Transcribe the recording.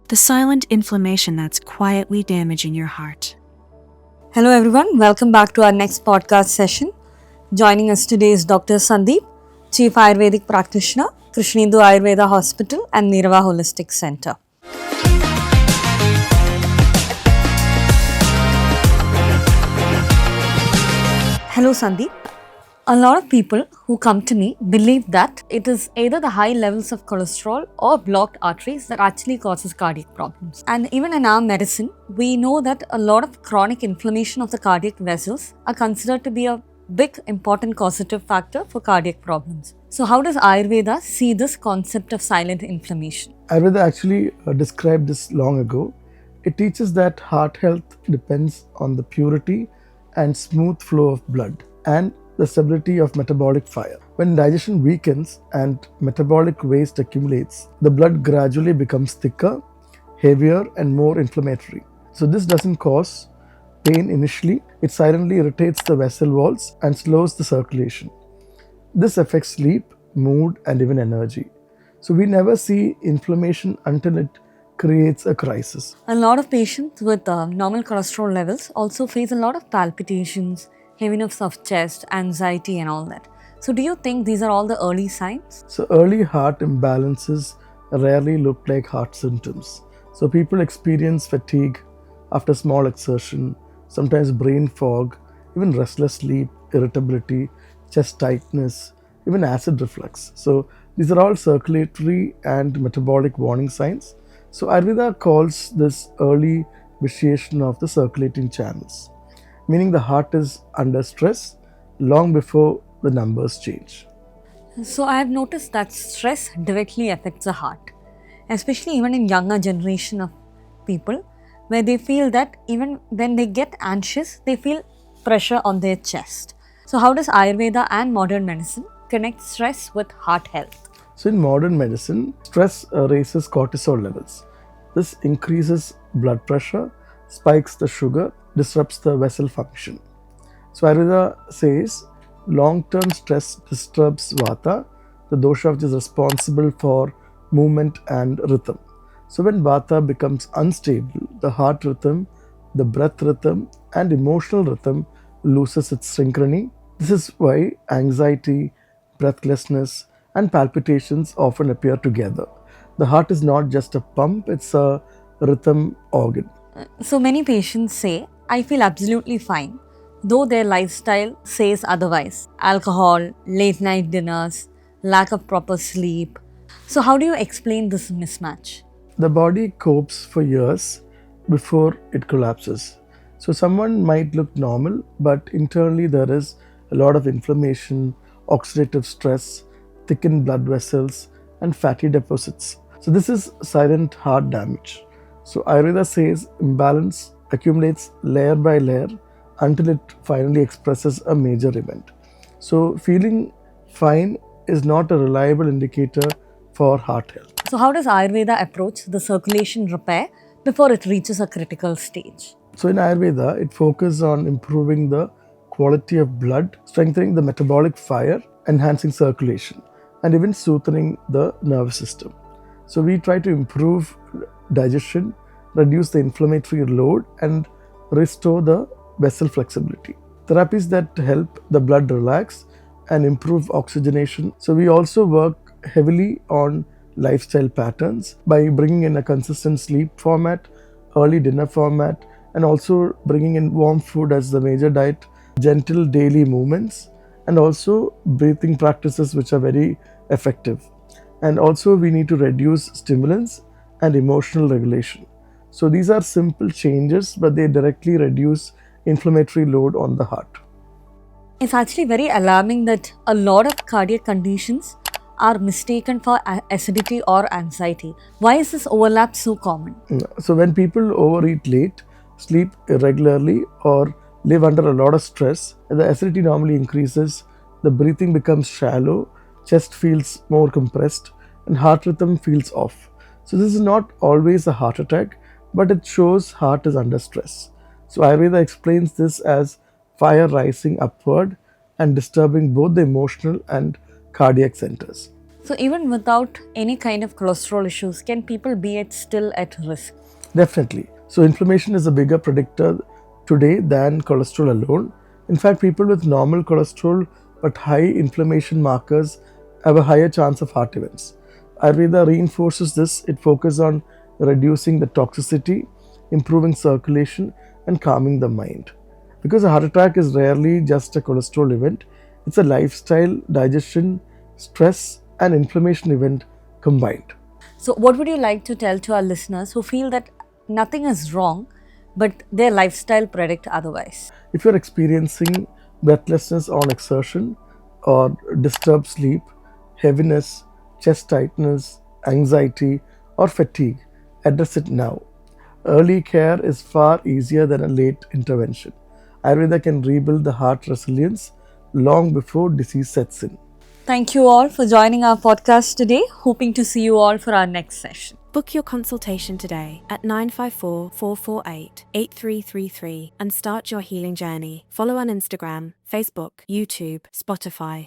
the silent inflammation that's quietly damaging your heart. Hello everyone, welcome back to our next podcast session. Joining us today is Dr. Sandeep, Chief Ayurvedic Practitioner, Krishnendu Ayurveda Hospital and Nirva Holistic Center. Hello Sandeep. A lot of people who come to me believe that it is either the high levels of cholesterol or blocked arteries that actually causes cardiac problems. And even in our medicine, we know that a lot of chronic inflammation of the cardiac vessels are considered to be a big important causative factor for cardiac problems. So how does Ayurveda see this concept of silent inflammation? Ayurveda actually described this long ago. It teaches that heart health depends on the purity and smooth flow of blood and the stability of metabolic fire. When digestion weakens and metabolic waste accumulates, the blood gradually becomes thicker, heavier, and more inflammatory. So this doesn't cause pain initially, it silently irritates the vessel walls and slows the circulation. This affects sleep, mood, and even energy. So we never see inflammation until it creates a crisis. A lot of patients with normal cholesterol levels also face a lot of palpitations, heaviness of chest, anxiety and all that. So do you think these are all the early signs? So early heart imbalances rarely look like heart symptoms. So people experience fatigue after small exertion, sometimes brain fog, even restless sleep, irritability, chest tightness, even acid reflux. So these are all circulatory and metabolic warning signs. So Ayurveda calls this early vitiation of the circulating channels, meaning the heart is under stress long before the numbers change. So I have noticed that stress directly affects the heart, especially even in younger generation of people, where they feel that even when they get anxious, they feel pressure on their chest. So how does Ayurveda and modern medicine connect stress with heart health? So in modern medicine, stress raises cortisol levels. This increases blood pressure, spikes the sugar, disrupts the vessel function. So Ayurveda says long-term stress disturbs Vata, the dosha which is responsible for movement and rhythm. So when Vata becomes unstable, the heart rhythm, the breath rhythm, and emotional rhythm loses its synchrony. This is why anxiety, breathlessness, and palpitations often appear together. The heart is not just a pump, it's a rhythm organ. So many patients say, I feel absolutely fine, though their lifestyle says otherwise. Alcohol, late night dinners, lack of proper sleep. So how do you explain this mismatch? The body copes for years before it collapses. So someone might look normal, but internally there is a lot of inflammation, oxidative stress, thickened blood vessels, and fatty deposits. So this is silent heart damage. So Ayurveda says imbalance accumulates layer by layer until it finally expresses a major event. So feeling fine is not a reliable indicator for heart health. So how does Ayurveda approach the circulation repair before it reaches a critical stage? So in Ayurveda, it focuses on improving the quality of blood, strengthening the metabolic fire, enhancing circulation, and even soothing the nervous system. So we try to improve digestion, reduce the inflammatory load, and restore the vessel flexibility. Therapies that help the blood relax and improve oxygenation. So we also work heavily on lifestyle patterns by bringing in a consistent sleep format, early dinner format, and also bringing in warm food as the major diet, gentle daily movements, and also breathing practices which are very effective. And also we need to reduce stimulants and emotional regulation. So these are simple changes, but they directly reduce inflammatory load on the heart. It's actually very alarming that a lot of cardiac conditions are mistaken for acidity or anxiety. Why is this overlap so common? So when people overeat late, sleep irregularly, or live under a lot of stress, the acidity normally increases, the breathing becomes shallow, chest feels more compressed, and heart rhythm feels off. So this is not always a heart attack, but it shows heart is under stress. So Ayurveda explains this as fire rising upward and disturbing both the emotional and cardiac centers. So even without any kind of cholesterol issues, can people be still at risk? Definitely. So, inflammation is a bigger predictor today than cholesterol alone. In fact, people with normal cholesterol but high inflammation markers have a higher chance of heart events. Ayurveda reinforces this. It focuses on reducing the toxicity, improving circulation, and calming the mind. Because a heart attack is rarely just a cholesterol event, it's a lifestyle, digestion, stress, and inflammation event combined. So what would you like to tell to our listeners who feel that nothing is wrong, but their lifestyle predict otherwise? If you're experiencing breathlessness on exertion or disturbed sleep, heaviness, chest tightness, anxiety, or fatigue, address it now. Early care is far easier than a late intervention. Ayurveda can rebuild the heart resilience long before disease sets in. Thank you all for joining our podcast today. Hoping to see you all for our next session. Book your consultation today at 954 448 8333 and start your healing journey. Follow on Instagram, Facebook, YouTube, Spotify,